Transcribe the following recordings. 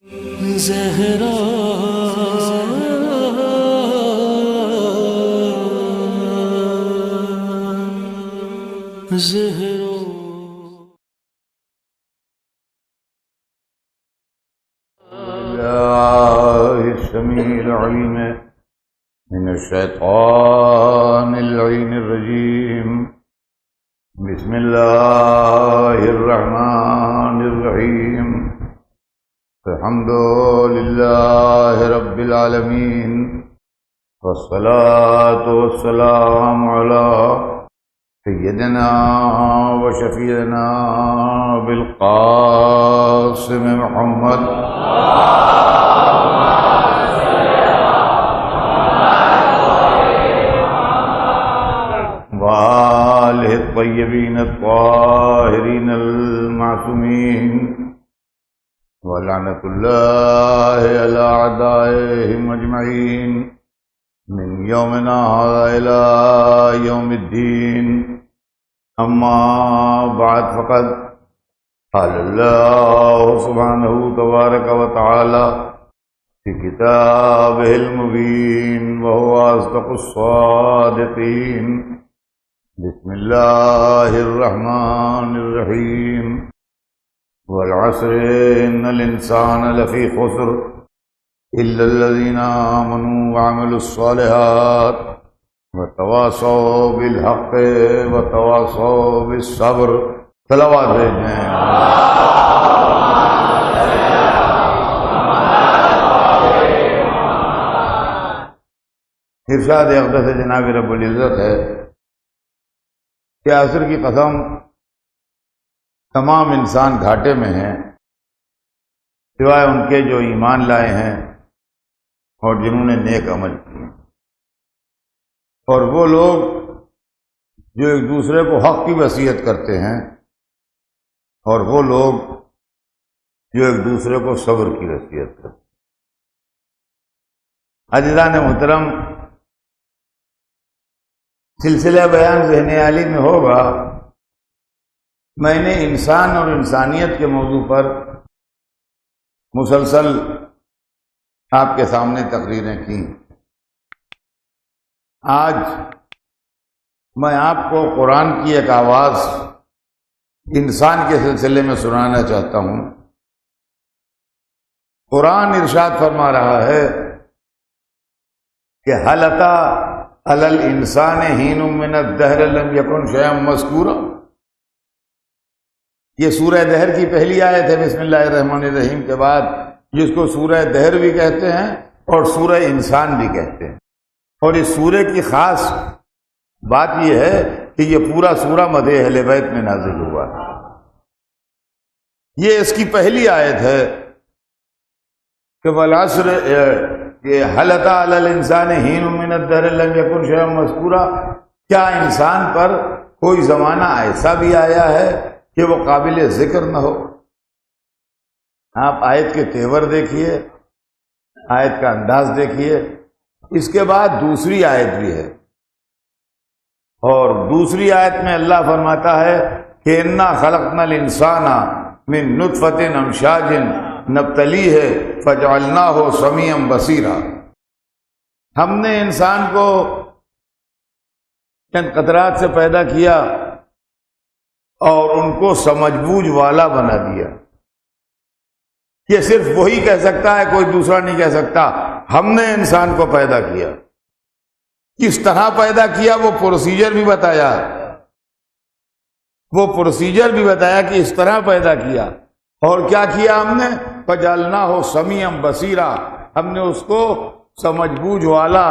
زہرا زہرا السميع العليم من الشيطان اللعين الرجيم. بسم الله الرحمن الرحيم. الحمد لله رب العالمين، والصلاة والسلام على سيدنا وشفيعنا بالقاسم محمد وآله الطيبين الطاهرين المعصومين، ولعنة الله على أعدائهم أجمعين من يومنا هذا إلى يوم الدين. أما بعد، فقد قال الله سبحانه تبارك وتعالى في كتابه المبين وهو أصدق الصادقين. بسم الله الرحمن الرحيم. والعصر إن الإنسان لفي خسر إلا الذين آمنوا وعملوا الصالحات وتواصوا بالحق وتواصوا بالصبر. صلوات بھیجیں. ارشاد اقدس جناب رب العزت ہے کہ عصر کی قسم، تمام انسان گھاٹے میں ہیں سوائے ان کے جو ایمان لائے ہیں اور جنہوں نے نیک عمل کیے، اور وہ لوگ جو ایک دوسرے کو حق کی وصیت کرتے ہیں، اور وہ لوگ جو ایک دوسرے کو صبر کی وصیت کرتے ہیں. عزیزان محترم، سلسلہ بیان ذہن عالی میں ہوگا. میں نے انسان اور انسانیت کے موضوع پر مسلسل آپ کے سامنے تقریریں کی. آج میں آپ کو قرآن کی ایک آواز انسان کے سلسلے میں سنانا چاہتا ہوں. قرآن ارشاد فرما رہا ہے کہ هل أتى على الإنسان حين من الدهر لم يكن شيئا مذكورا. یہ سورہ دہر کی پہلی آیت ہے بسم اللہ الرحمن الرحیم کے بعد، جس کو سورہ دہر بھی کہتے ہیں اور سورہ انسان بھی کہتے ہیں. اور اس سورہ کی خاص بات یہ ہے کہ یہ پورا سورہ مدح اہل بیت میں نازل ہوا. یہ اس کی پہلی آیت ہے کہ والعصر، کہ هل أتى على الإنسان حين من الدهر لم يكن شيئا مذكورا. کیا انسان پر کوئی زمانہ ایسا بھی آیا ہے کہ وہ قابل ذکر نہ ہو؟ آپ آیت کے تیور دیکھیے، آیت کا انداز دیکھیے. اس کے بعد دوسری آیت بھی ہے، اور دوسری آیت میں اللہ فرماتا ہے کہ انا خلقنا الانسان من نطفۃ امشاج نبتلیہ فجعلناہ سمیعا بصیرا. ہم نے انسان کو چند قطرات سے پیدا کیا اور ان کو سمجھ بوجھ والا بنا دیا. یہ صرف وہی کہہ سکتا ہے، کوئی دوسرا نہیں کہہ سکتا. ہم نے انسان کو پیدا کیا. کس طرح پیدا کیا وہ پروسیجر بھی بتایا، کہ اس طرح پیدا کیا. اور کیا کیا ہم نے؟ فجعلناہ سمیعا بصیرا. ہم نے اس کو سمجھ بوجھ والا،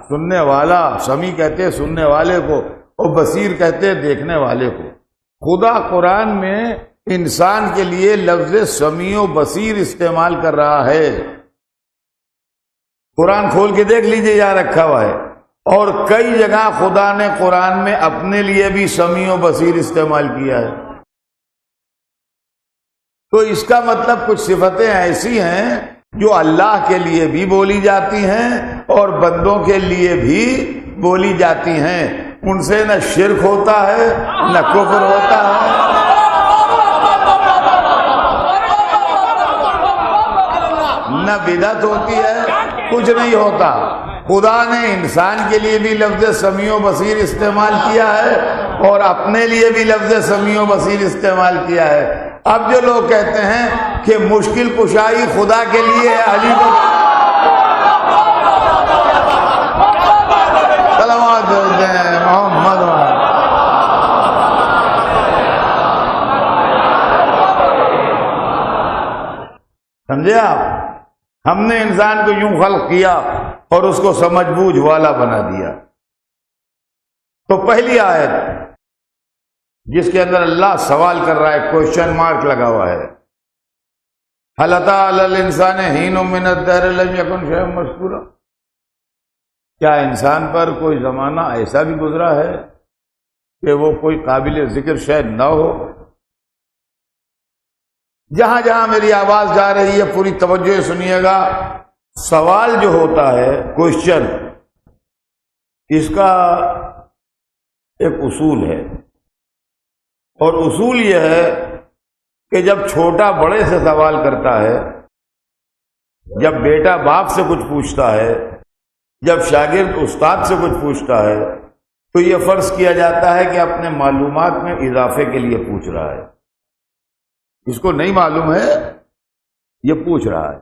سننے والا، سمیع کہتے سننے والے کو اور بصیر کہتے دیکھنے والے کو. خدا قرآن میں انسان کے لیے لفظ سمیع و بصیر استعمال کر رہا ہے. قرآن کھول کے دیکھ لیجئے، یہاں رکھا ہوا ہے. اور کئی جگہ خدا نے قرآن میں اپنے لیے بھی سمیع و بصیر استعمال کیا ہے. تو اس کا مطلب کچھ صفتیں ایسی ہیں جو اللہ کے لیے بھی بولی جاتی ہیں اور بندوں کے لیے بھی بولی جاتی ہیں. ان سے نہ شرک ہوتا ہے نہ کفر ہوتا ہے. نہ بدعت ہوتی ہے، کچھ نہیں ہوتا۔ خدا نے انسان کے لیے بھی لفظ سمیع و بصیر استعمال کیا ہے اور اپنے لیے بھی لفظ سمیع و بصیر استعمال کیا ہے۔ اب جو لوگ کہتے ہیں کہ مشکل کشائی خدا کے لیے ہے، علی کو سلامات دیتے ہیں محمد، سمجھے آپ؟ ہم نے انسان کو یوں خلق کیا اور اس کو سمجھ بوجھ والا بنا دیا۔ تو پہلی آیت جس کے اندر اللہ سوال کر رہا ہے، کوشچن مارک لگا ہوا ہے، هل أتى على الإنسان حين من الدهر لم يكن شيئا مذكورا، کیا انسان پر کوئی زمانہ ایسا بھی گزرا ہے کہ وہ کوئی قابل ذکر شے نہ ہو؟ جہاں جہاں میری آواز جا رہی ہے پوری توجہ سے سنیے گا۔ سوال جو ہوتا ہے، کوشچن، اس کا ایک اصول ہے، اور اصول یہ ہے کہ جب چھوٹا بڑے سے سوال کرتا ہے، جب بیٹا باپ سے کچھ پوچھتا ہے، جب شاگرد استاد سے کچھ پوچھتا ہے، تو یہ فرض کیا جاتا ہے کہ اپنے معلومات میں اضافے کے لیے پوچھ رہا ہے۔ اس کو نہیں معلوم ہے، یہ پوچھ رہا ہے۔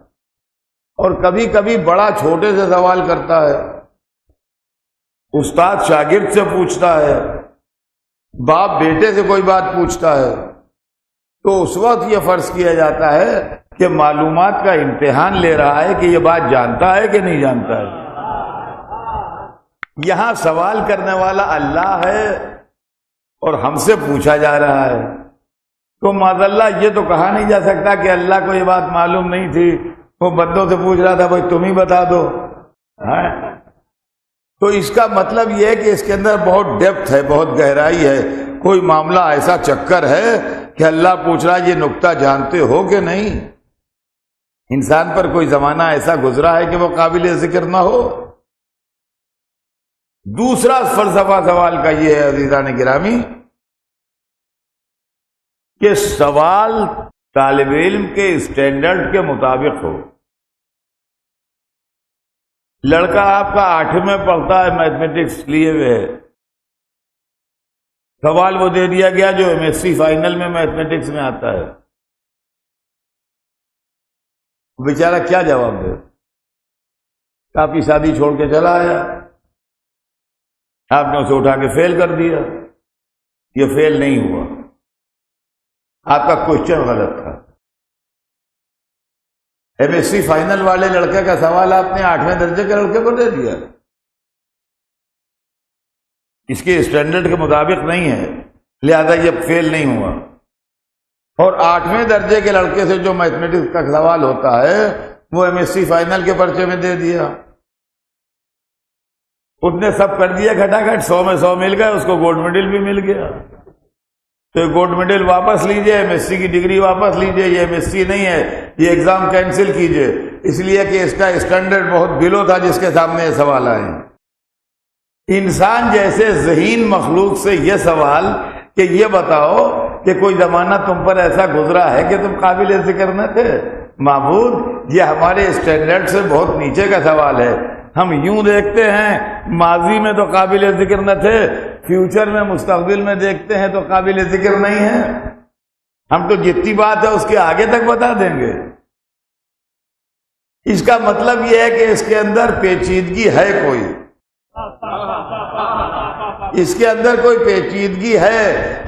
اور کبھی کبھی بڑا چھوٹے سے سوال کرتا ہے، استاد شاگرد سے پوچھتا ہے، باپ بیٹے سے کوئی بات پوچھتا ہے، تو اس وقت یہ فرض کیا جاتا ہے کہ معلومات کا امتحان لے رہا ہے کہ یہ بات جانتا ہے کہ نہیں جانتا ہے۔ یہاں سوال کرنے والا اللہ ہے اور ہم سے پوچھا جا رہا ہے، تو معاذ اللہ یہ تو کہا نہیں جا سکتا کہ اللہ کو یہ بات معلوم نہیں تھی، وہ بندوں سے پوچھ رہا تھا بھائی تم ہی بتا دو۔ تو اس کا مطلب یہ ہے کہ اس کے اندر بہت ڈیپتھ ہے، بہت گہرائی ہے، کوئی معاملہ ایسا چکر ہے کہ اللہ پوچھ رہا ہے یہ نکتہ جانتے ہو کہ نہیں؟ انسان پر کوئی زمانہ ایسا گزرا ہے کہ وہ قابل ذکر نہ ہو؟ دوسرا فلسفہ سوال کا یہ ہے عزیزان گرامی کہ سوال طالب علم کے اسٹینڈرڈ کے مطابق ہو۔ لڑکا آپ کا 8ویں میں پڑھتا ہے، میتھمیٹکس لیے ہوئے ہے، سوال وہ دے دیا گیا جو MSc فائنل میں میتھمیٹکس میں آتا ہے، بیچارہ کیا جواب دے؟ کاپی شادی چھوڑ کے چلا آیا، آپ نے اسے اٹھا کے فیل کر دیا، یہ فیل نہیں ہوا، آپ کا کوشچن غلط تھا۔ MSc فائنل والے لڑکے کا سوال آپ نے 8ویں درجے کے لڑکے کو دے دیا، اس کے اسٹینڈرڈ کے مطابق نہیں ہے، لہذا یہ فیل نہیں ہوا۔ اور 8ویں درجے کے لڑکے سے جو میتھمیٹکس کا سوال ہوتا ہے وہ MSc فائنل کے پرچے میں دے دیا، اس نے سب کر دیا کھٹا کھٹ، 100 میں 100 مل گئے، اس کو گولڈ میڈل بھی مل گیا۔ تو یہ گولڈ میڈل واپس لیجئے، MSc کی ڈگری واپس لیجئے، یہ MSc نہیں ہے، یہ ایگزام کینسل کیجئے، اس لیے کہ اس کا اسٹینڈرڈ بہت بلو تھا جس کے سامنے یہ سوال آئے ہیں۔ انسان جیسے ذہین مخلوق سے یہ سوال کہ یہ بتاؤ کہ کوئی زمانہ تم پر ایسا گزرا ہے کہ تم قابل ذکر نہ تھے؟ معبود، یہ ہمارے اسٹینڈرڈ سے بہت نیچے کا سوال ہے۔ ہم یوں دیکھتے ہیں ماضی میں تو قابل ذکر نہ تھے، فیوچر میں مستقبل میں دیکھتے ہیں تو قابل ذکر نہیں ہے۔ ہم تو جتنی بات ہے اس کے آگے تک بتا دیں گے۔ اس کا مطلب یہ ہے کہ اس کے اندر پیچیدگی ہے، کوئی اس کے اندر کوئی پیچیدگی ہے۔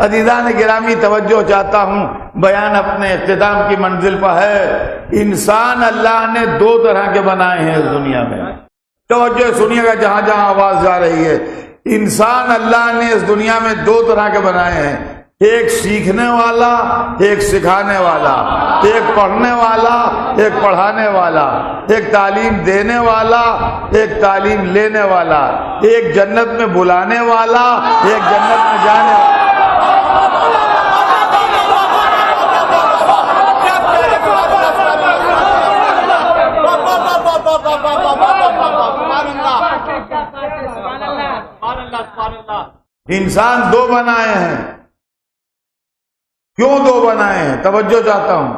عزیزان گرامی توجہ چاہتا ہوں، بیان اپنے اختتام کی منزل پر ہے۔ انسان اللہ نے 2 طرح کے بنائے ہیں اس دنیا میں، توجہ سنیے گا جہاں جہاں آواز جا رہی ہے۔ انسان اللہ نے اس دنیا میں 2 طرح کے بنائے ہیں، ایک سیکھنے والا، ایک سکھانے والا، ایک پڑھنے والا، ایک پڑھانے والا، ایک تعلیم دینے والا، ایک تعلیم لینے والا، ایک جنت میں بلانے والا، ایک جنت میں جانے والا۔ انسان 2 بنائے ہیں۔ کیوں 2 بنائے ہیں؟ توجہ چاہتا ہوں۔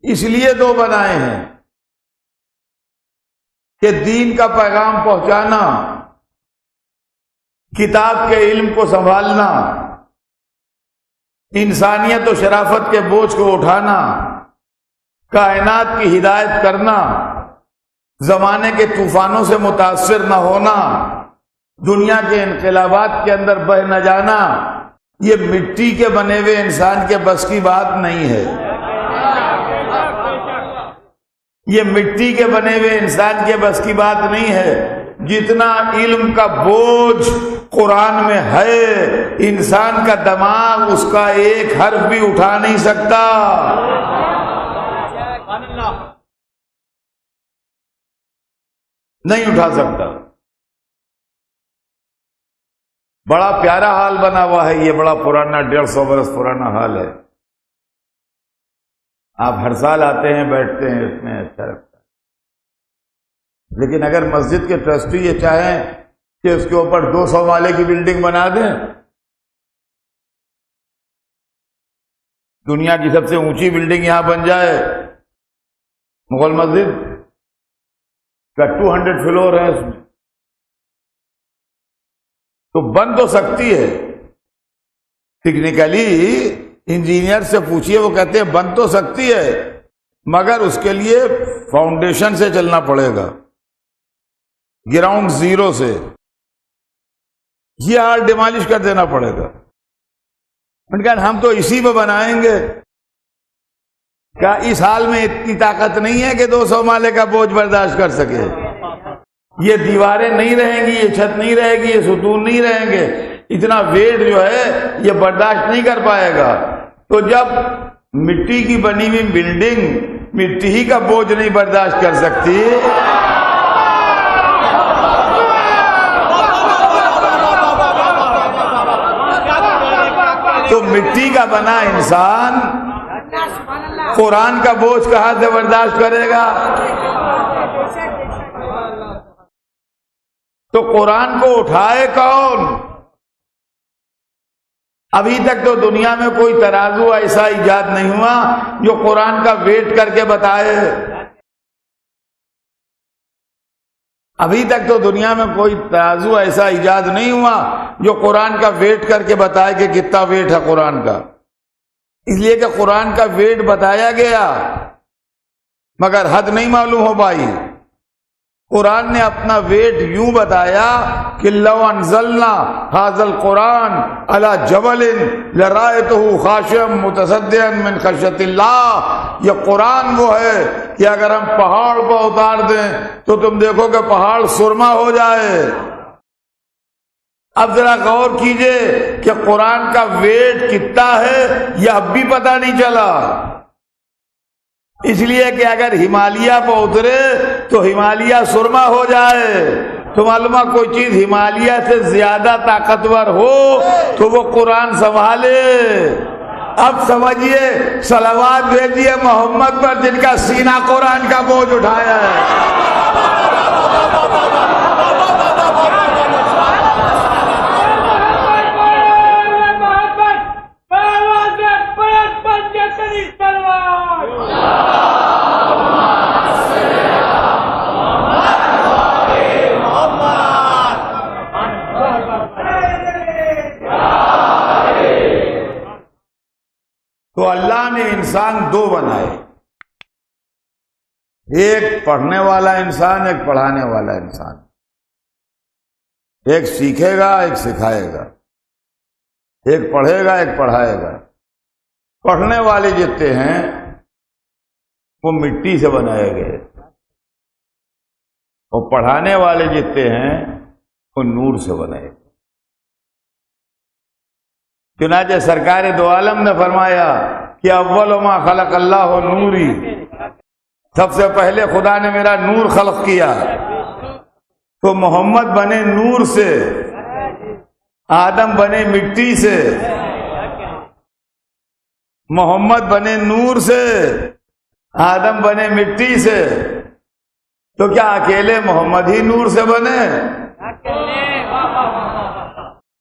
اس لیے دو بنائے ہیں کہ دین کا پیغام پہنچانا، کتاب کے علم کو سنبھالنا، انسانیت و شرافت کے بوجھ کو اٹھانا، کائنات کی ہدایت کرنا، زمانے کے طوفانوں سے متاثر نہ ہونا، دنیا کے انقلابات کے اندر بہہ نہ جانا، یہ مٹی کے بنے ہوئے انسان کے بس کی بات نہیں ہے۔ یہ مٹی کے بنے ہوئے انسان کے بس کی بات نہیں ہے۔ جتنا علم کا بوجھ قرآن میں ہے، انسان کا دماغ اس کا ایک حرف بھی اٹھا نہیں سکتا۔ نہیں اٹھا سکتا۔ بڑا پیارا حال بنا ہوا ہے، یہ بڑا پرانا 150 برس پرانا حال ہے۔ آپ ہر سال آتے ہیں، بیٹھتے ہیں، اس میں اچھا لگتا ہے۔ لیکن اگر مسجد کے ٹرسٹی یہ چاہیں کہ اس کے اوپر 200 مالے کی بلڈنگ بنا دیں، دنیا کی سب سے اونچی بلڈنگ یہاں بن جائے، مغل مسجد کا 200 فلور ہے، اس میں تو بن تو سکتی ہے۔ ٹیکنیکلی انجینئر سے پوچھئے، وہ کہتے ہیں بن تو سکتی ہے، مگر اس کے لیے فاؤنڈیشن سے چلنا پڑے گا، گراؤنڈ زیرو سے، یہ ہال ڈیمالش کر دینا پڑے گا۔ میں نے کہا ہم تو اسی میں بنائیں گے۔ کیا اس حال میں اتنی طاقت نہیں ہے کہ 200 مالے کا بوجھ برداشت کر سکے؟ یہ دیواریں نہیں رہیں گی، یہ چھت نہیں رہے گی، یہ ستون نہیں رہیں گے، اتنا ویٹ جو ہے یہ برداشت نہیں کر پائے گا۔ تو جب مٹی کی بنی ہوئی بلڈنگ مٹی ہی کا بوجھ نہیں برداشت کر سکتی، تو مٹی کا بنا انسان قرآن کا بوجھ کہاں سے برداشت کرے گا؟ تو قرآن کو اٹھائے کون؟ ابھی تک تو دنیا میں کوئی ترازو ایسا ایجاد نہیں ہوا جو قرآن کا ویٹ کر کے بتائے۔ ابھی تک تو دنیا میں کوئی ترازو ایسا ایجاد نہیں ہوا جو قرآن کا ویٹ کر کے بتائے کہ کتنا ویٹ ہے قرآن کا۔ اس لیے کہ قرآن کا ویٹ بتایا گیا مگر حد نہیں معلوم ہو پائی۔ قرآن نے اپنا ویٹ یوں بتایا کہ لو انزلنا ھذا القرآن علی جبل لرأیتہ خاشعا متصدعا من خشیۃ اللہ۔ یہ قرآن وہ ہے کہ اگر ہم پہاڑ پر اتار دیں تو تم دیکھو کہ پہاڑ سرما ہو جائے۔ اب ذرا غور کیجئے کہ قرآن کا ویٹ کتنا ہے، یہ اب بھی پتہ نہیں چلا۔ اس لیے کہ اگر ہمالیہ پہ اترے تو ہمالیہ سرما ہو جائے، تو معلومہ کوئی چیز ہمالیہ سے زیادہ طاقتور ہو تو وہ قرآن سنبھالے۔ اب سمجھیے، صلوات بھیجیے محمد پر جن کا سینہ قرآن کا بوجھ اٹھایا ہے۔ تو اللہ نے انسان دو بنائے، ایک پڑھنے والا انسان، ایک پڑھانے والا انسان۔ ایک سیکھے گا، ایک سکھائے گا، ایک پڑھے گا، ایک پڑھائے گا۔ پڑھنے والے جتنے ہیں وہ مٹی سے بنائے گئے، اور پڑھانے والے جتنے ہیں وہ نور سے بنائے گئے۔ چنانچہ سرکار دو عالم نے فرمایا کہ اول ما خلق اللہ نوری، سب سے پہلے خدا نے میرا نور خلق کیا۔ تو محمد بنے نور سے، آدم بنے مٹی سے، محمد بنے نور سے، آدم بنے مٹی سے۔ تو کیا اکیلے محمد ہی نور سے بنے؟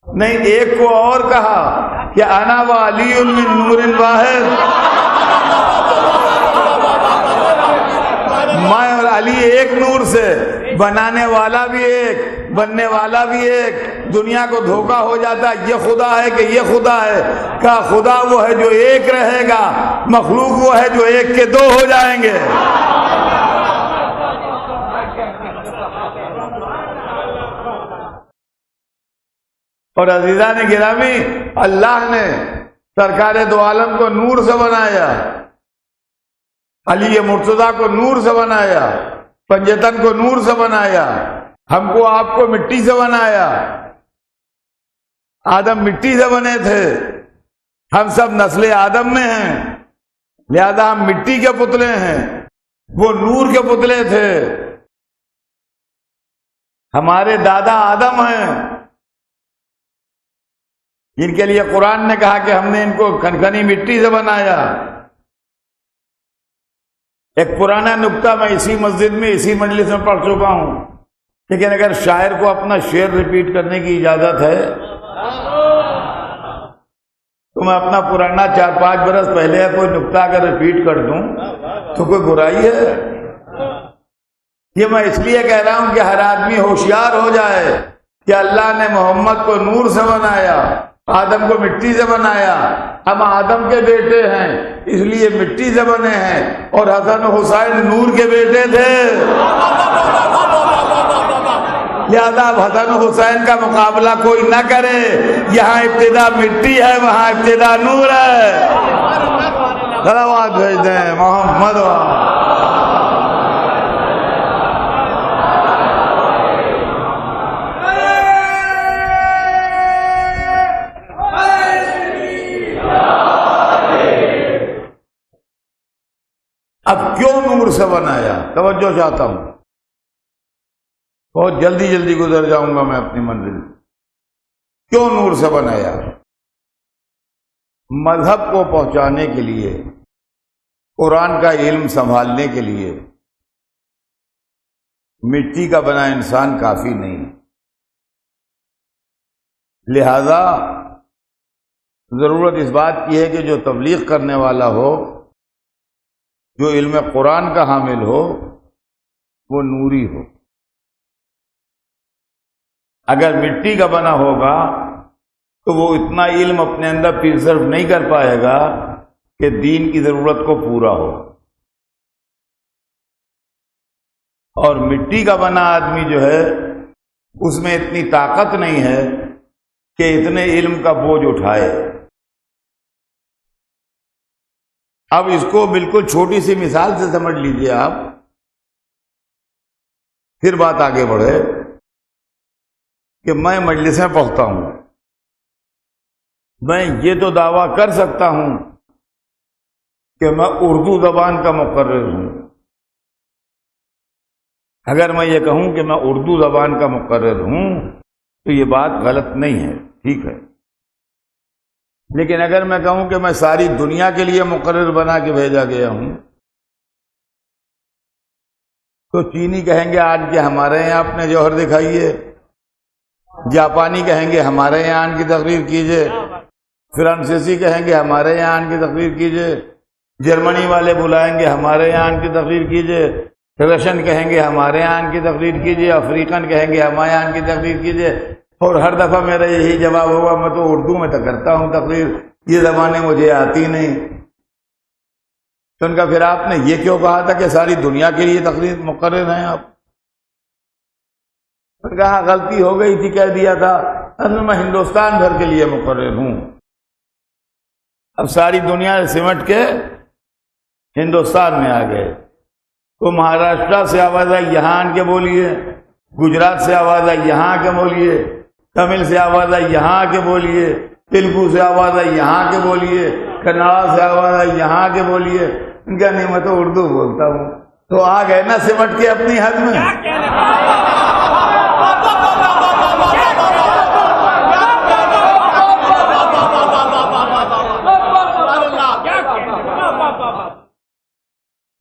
نہیں، ایک کو اور کہا کہ انا وعلی من نور واحد۔ بنانے والا بھی ایک، بننے والا بھی ایک۔ دنیا کو دھوکہ ہو جاتا ہے یہ خدا ہے کہ یہ خدا ہے، کہا خدا وہ ہے جو ایک رہے گا، مخلوق وہ ہے جو ایک کے دو ہو جائیں گے۔ اور عزیزان گرامی، اللہ نے سرکار دو عالم کو نور سے بنایا، علی مرتضیٰ کو نور سے بنایا، پنجتن کو نور سے بنایا، ہم کو آپ کو مٹی سے بنایا۔ آدم مٹی سے بنے تھے، ہم سب نسل آدم میں ہیں، لہذا ہم مٹی کے پتلے ہیں، وہ نور کے پتلے تھے۔ ہمارے دادا آدم ہیں، جن کے لیے قرآن نے کہا کہ ہم نے ان کو کھنکھنی مٹی سے بنایا۔ ایک پرانا نکتہ میں اسی مسجد میں اسی مجلس میں پڑھ چکا ہوں، لیکن اگر شاعر کو اپنا شعر ریپیٹ کرنے کی اجازت ہے تو میں اپنا پرانا 4-5 برس پہلے کوئی نکتہ اگر ریپیٹ کر دوں تو کوئی برائی ہے؟ یہ میں اس لیے کہہ رہا ہوں کہ ہر آدمی ہوشیار ہو جائے کہ اللہ نے محمد کو نور سے بنایا، آدم کو مٹی سے بنایا۔ ہم آدم کے بیٹے ہیں اس لیے مٹی سے بنے ہیں، اور حسن و حسین نور کے بیٹے تھے، لہذا اب حسن و حسین کا مقابلہ کوئی نہ کرے۔ یہاں ابتدا مٹی ہے، وہاں ابتدا نور ہے۔ صلوات بھیج دیں محمد اب کیوں نور سے بنایا؟ توجہ چاہتا ہوں، بہت جلدی جلدی گزر جاؤں گا میں اپنی منزل۔ کیوں نور سے بنایا؟ مذہب کو پہنچانے کے لیے، قرآن کا علم سنبھالنے کے لیے مٹی کا بنا انسان کافی نہیں، لہذا ضرورت اس بات کی ہے کہ جو تبلیغ کرنے والا ہو، جو علم قرآن کا حامل ہو، وہ نوری ہو۔ اگر مٹی کا بنا ہوگا تو وہ اتنا علم اپنے اندر پرزرو نہیں کر پائے گا کہ دین کی ضرورت کو پورا ہو۔ اور مٹی کا بنا آدمی جو ہے اس میں اتنی طاقت نہیں ہے کہ اتنے علم کا بوجھ اٹھائے۔ اب اس کو بالکل چھوٹی سی مثال سے سمجھ لیجئے آپ، پھر بات آگے بڑھے کہ میں مجلس میں پڑھتا ہوں، میں یہ تو دعویٰ کر سکتا ہوں کہ میں اردو زبان کا مقرر ہوں۔ اگر میں یہ کہوں کہ میں اردو زبان کا مقرر ہوں تو یہ بات غلط نہیں ہے، ٹھیک ہے۔ لیکن اگر میں کہوں کہ میں ساری دنیا کے لیے مقرر بنا کے بھیجا گیا ہوں تو چینی کہیں گے آج کے ہمارے یہاں اپنے جوہر دکھائیے، جاپانی کہیں گے ہمارے یہاں آن کی تقریر کیجئے، فرانسیسی کہیں گے ہمارے یہاں آن کی تقریر کیجئے، جرمنی والے بلائیں گے ہمارے یہاں آن کی تقریر کیجئے، رشین کہیں گے ہمارے یہاں آن کی تقریر کیجئے، افریقن کہیں گے ہمارے یہاں آن کی تقریر کیجئے۔ اور ہر دفعہ میرا یہی جواب ہوگا میں تو اردو میں تو کرتا ہوں تقریر، یہ زبانیں مجھے آتی نہیں۔ تو ان کا پھر آپ نے یہ کیوں کہا تھا کہ ساری دنیا کے لیے تقریر مقرر ہیں آپ؟ کہا غلطی ہو گئی تھی، کہہ دیا تھا اصل میں ہندوستان بھر کے لیے مقرر ہوں۔ اب ساری دنیا سے سمٹ کے ہندوستان میں آ گئے، تو مہاراشٹر سے آواز آئی یہاں آن کے بولیے، گجرات سے آواز آئی یہاں آ کے بولیے، تمل سے آواز آئی یہاں آ کے بولیے، تیلگو سے آواز آئی یہاں آ کے بولیے، کناڑا سے آواز آئی یہاں آ کے بولیے۔ ان کا نہیں میں تو اردو بولتا ہوں۔ تو آ گئے نا سمٹ کے اپنی حد میں۔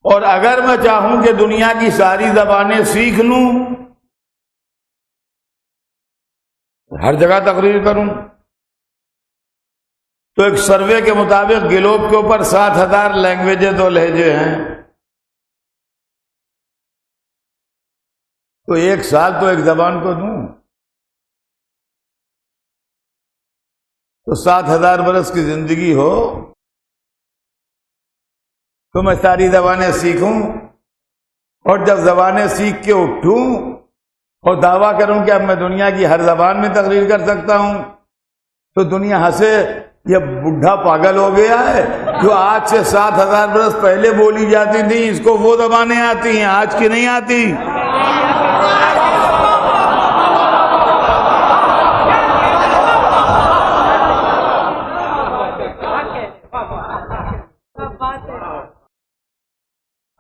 اور اگر میں چاہوں کہ دنیا کی ساری زبانیں سیکھ لوں، ہر جگہ تقریر کروں، تو ایک سروے کے مطابق گلوب کے اوپر 7,000 لینگویجز اور لہجے ہیں۔ تو 1 سال تو ایک زبان کو دوں تو 7,000 برس کی زندگی ہو تو میں ساری زبانیں سیکھوں، اور جب زبانیں سیکھ کے اٹھوں اور دعویٰ کروں کہ اب میں دنیا کی ہر زبان میں تقریر کر سکتا ہوں، تو دنیا ہنسے یہ بڈھا پاگل ہو گیا ہے، جو آج سے 7,000 برس پہلے بولی جاتی تھی اس کو وہ زبانیں آتی ہیں، آج کی نہیں آتی۔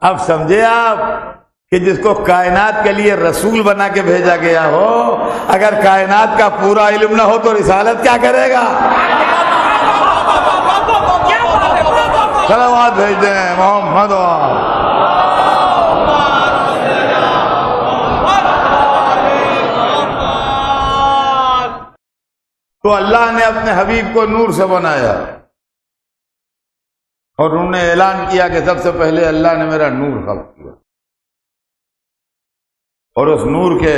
اب سمجھے آپ کہ جس کو کائنات کے لیے رسول بنا کے بھیجا گیا ہو، اگر کائنات کا پورا علم نہ ہو تو رسالت کیا کرے گا؟ صلوات بھیج دیں محمد۔ تو اللہ نے اپنے حبیب کو نور سے بنایا، اور انہوں نے اعلان کیا کہ سب سے پہلے اللہ نے میرا نور خلق کیا، اور اس نور کے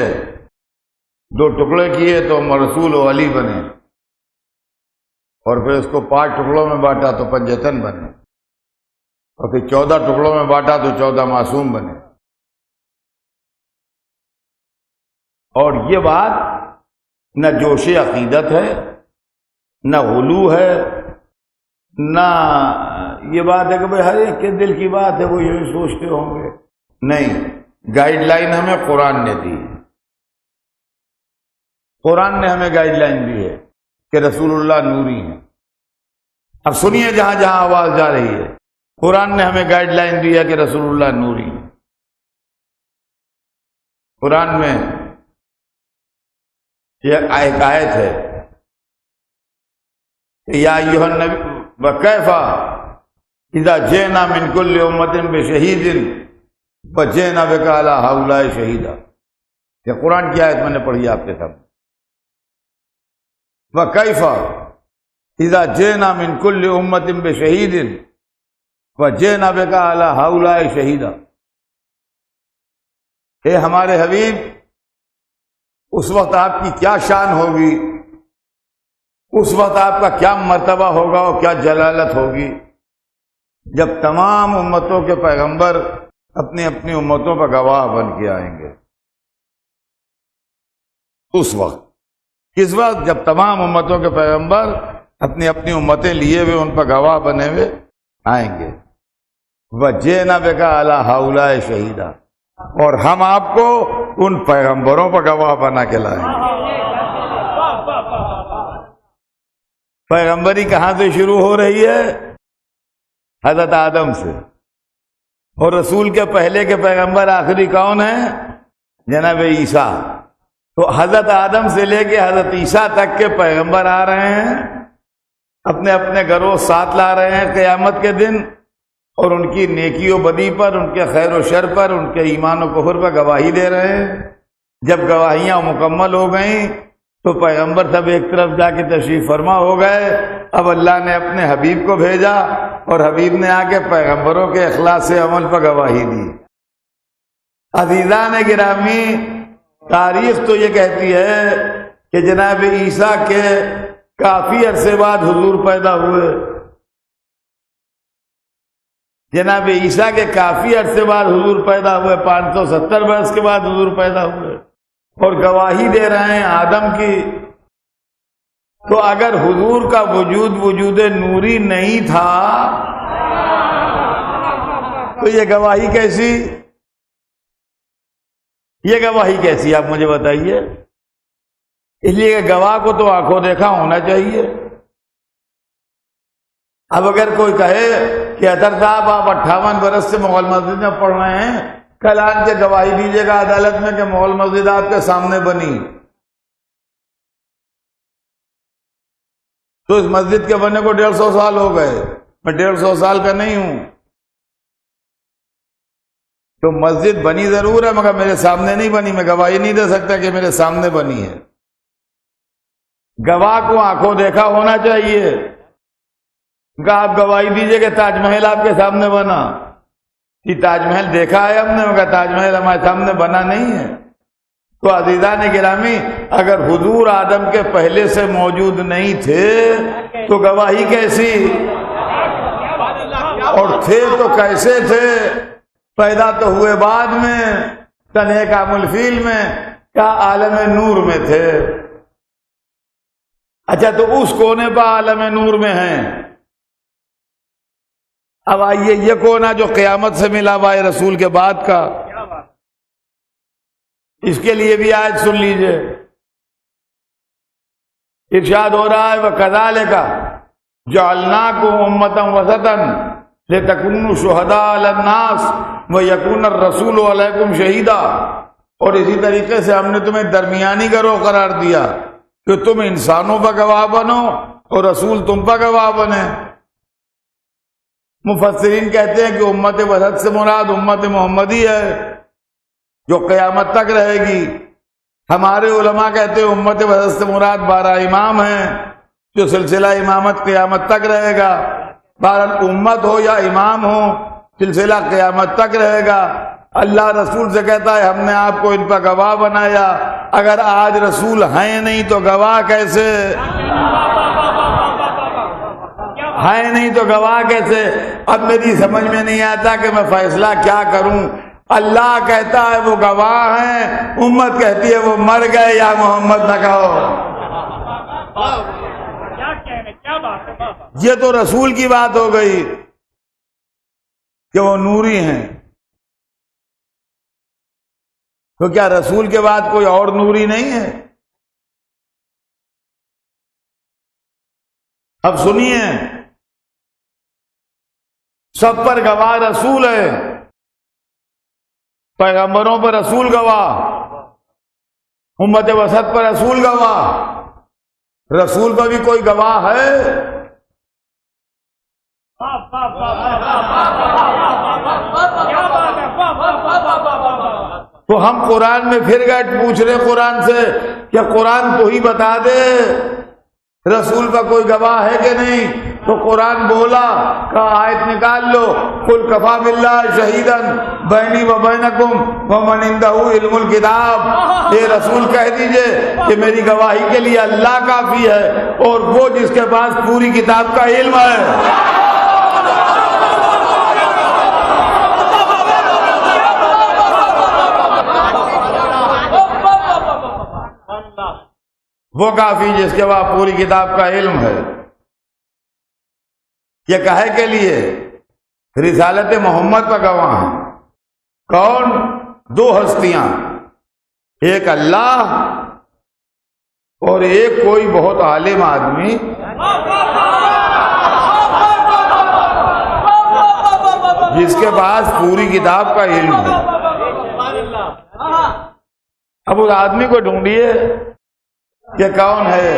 2 ٹکڑے کیے تو رسول و علی بنے، اور پھر اس کو 5 ٹکڑوں میں بانٹا تو 55 بنے، اور پھر 14 ٹکڑوں میں بانٹا تو 14 معصوم بنے۔ اور یہ بات نہ جوش عقیدت ہے، نہ غلو ہے، نہ یہ بات ہے کہ بھئی ہر ایک کے دل کی بات ہے وہ یوں سوچتے ہوں گے، نہیں، گائیڈ لائن ہمیں قرآن نے دی ہے، قرآن نے ہمیں گائیڈ لائن دی ہے کہ رسول اللہ نوری ہیں۔ اب سنیے جہاں جہاں آواز جا رہی ہے، قرآن نے ہمیں گائیڈ لائن دی ہے کہ رسول اللہ نوری ہیں۔ قرآن میں یہ ایک آیت ہے کہ یا ایھا النبی وکیف اذا جئنا من کل امۃ بشہید وجئنا بک علی ہؤلاء شہیدا۔ یہ قرآن کی آیت میں نے پڑھی آپ کے سامنے۔ وکیف اذا جئنا من کل امۃ بشہید وجئنا بک علی ہؤلاء شہیدا۔ اے ہمارے حبیب، اس وقت آپ کی کیا شان ہوگی، اس وقت آپ کا کیا مرتبہ ہوگا اور کیا جلالت ہوگی جب تمام امتوں کے پیغمبر اپنی اپنی امتوں پر گواہ بن کے آئیں گے۔ اس وقت، کس وقت؟ جب تمام امتوں کے پیغمبر اپنی اپنی امتیں لیے ہوئے ان پر گواہ بنے ہوئے آئیں گے۔ وَجِئْنَا بِكَ عَلَىٰ هَؤُلَاءِ شَهِيدًا، اور ہم آپ کو ان پیغمبروں پر گواہ بنا کے لائیں گے۔ پیغمبری کہاں سے شروع ہو رہی ہے؟ حضرت آدم سے، اور رسول کے پہلے کے پیغمبر آخری کون ہیں؟ جناب عیسیٰ۔ تو حضرت آدم سے لے کے حضرت عیسیٰ تک کے پیغمبر آ رہے ہیں، اپنے اپنے گروہ ساتھ لا رہے ہیں قیامت کے دن، اور ان کی نیکی و بدی پر، ان کے خیر و شر پر، ان کے ایمان و کفر پر گواہی دے رہے ہیں۔ جب گواہیاں مکمل ہو گئیں تو پیغمبر سب ایک طرف جا کے تشریف فرما ہو گئے۔ اب اللہ نے اپنے حبیب کو بھیجا، اور حبیب نے آ کے پیغمبروں کے اخلاص عمل پر گواہی دی۔ عزیزان گرامی، تاریخ تو یہ کہتی ہے کہ جناب عیسیٰ کے کافی عرصے بعد حضور پیدا ہوئے، جناب عیسیٰ کے کافی عرصے بعد حضور پیدا ہوئے، 570 برس کے بعد حضور پیدا ہوئے، اور گواہی دے رہے ہیں آدم کی۔ تو اگر حضور کا وجود نوری نہیں تھا تو یہ گواہی کیسی؟ یہ گواہی کیسی آپ مجھے بتائیے؟ اس لیے کہ گواہ کو تو آنکھوں دیکھا ہونا چاہیے۔ اب اگر کوئی کہے کہ اطہر صاحب آپ 58 برس سے مغل مسجد میں پڑھ رہے ہیں، کل آن کے گواہی دیجیے گا عدالت میں کہ مغل مسجد آپ کے سامنے بنی، تو اس مسجد کے بننے کو 150 سال ہو گئے، میں 150 سال کا نہیں ہوں، تو مسجد بنی ضرور ہے مگر میرے سامنے نہیں بنی، میں گواہی نہیں دے سکتا کہ میرے سامنے بنی ہے۔ گواہ کو آنکھوں دیکھا ہونا چاہیے۔ کہا آپ گواہی دیجئے کہ تاج محل آپ کے سامنے بنا، کہ تاج محل دیکھا ہے ہم نے، مگر تاج محل ہمارے سامنے بنا نہیں ہے۔ تو عزیزان گرامی، اگر حضور آدم کے پہلے سے موجود نہیں تھے تو گواہی کیسی؟ اور تھے تو کیسے تھے؟ پیدا تو ہوئے بعد میں، تنہ کامل الفیل میں، کیا عالم نور میں تھے؟ اچھا، تو اس کونے پر عالم نور میں ہیں۔ اب آئیے یہ کونا جو قیامت سے ملا ہوا ہے رسول کے بعد کا، اس کے لیے بھی آیت سن لیجئے۔ ارشاد ہو رہا ہے وَكَذَلِكَ جَعَلْنَاكُمْ أُمَّةً وَسَطًا لِتَكُونُوا شُهَدَاءَ عَلَى النَّاسِ وَيَكُونَ الرَّسُولُ عَلَيْكُمْ شَهِيدًا، اور اسی طریقے سے ہم نے تمہیں درمیانی گروہ قرار دیا کہ تم انسانوں پر گواہ بنو اور رسول تم پر گواہ بنے۔ مفسرین کہتے ہیں کہ امت وسط سے مراد امت محمدی ہے جو قیامت تک رہے گی۔ ہمارے علماء کہتے ہیں امت وسط سے مراد 12 امام ہیں جو سلسلہ امامت قیامت تک رہے گا۔ بہرحال امت ہو یا امام ہو، سلسلہ قیامت تک رہے گا۔ اللہ رسول سے کہتا ہے ہم نے آپ کو ان پر گواہ بنایا۔ اگر آج رسول ہیں نہیں تو گواہ کیسے؟ ہیں نہیں تو گواہ کیسے؟ اب میری سمجھ میں نہیں آتا کہ میں فیصلہ کیا کروں۔ اللہ کہتا ہے وہ گواہ ہیں، امت کہتی ہے وہ مر گئے، یا محمد نہ کہو۔ یہ تو رسول کی بات ہو گئی کہ وہ نوری ہیں، تو کیا رسول کے بعد کوئی اور نوری نہیں ہے؟ اب سنیے، سب پر گواہ رسول ہے، پیغمبروں پر رسول گواہ، امت وسط پر رسول گواہ، رسول پر بھی کوئی گواہ ہے؟ تو ہم قرآن میں پھر گئے پوچھ رہے قرآن سے کہ قرآن تو ہی بتا دے رسول پر کوئی گواہ ہے کہ نہیں؟ تو قرآن بولا کہ آیت نکال لو، قل کفی باللہ شہیدا بینی و بینکم ومن عندہ علم الکتاب، یہ رسول کہہ دیجئے کہ میری گواہی کے لیے اللہ کافی ہے اور وہ جس کے پاس پوری کتاب کا علم ہے۔ وہ کافی جس کے بعد پوری کتاب کا علم ہے۔ یہ کہے کے لیے رسالت محمد پر گواہ ہیں۔ کون؟ 2 ہستیاں، ایک اللہ اور ایک کوئی بہت عالم آدمی جس کے پاس پوری کتاب کا علم ہے۔ اب اس آدمی کو ڈھونڈیے کہ کون ہے۔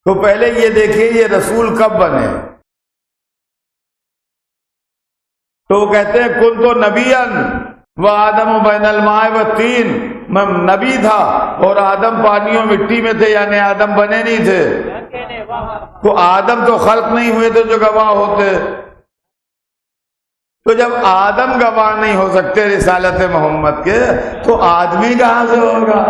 تو پہلے یہ دیکھیے یہ رسول کب بنے؟ تو وہ کہتے ہیں کن تو نبیًا و آدم بین الماء والطین، میں نبی تھا اور آدم پانی و مٹی میں تھے، یعنی آدم بنے نہیں تھے۔ تو آدم تو خلق نہیں ہوئے تھے جو گواہ ہوتے، تو جب آدم گواہ نہیں ہو سکتے رسالت محمد کے تو آدمی کہاں سے ہوگا؟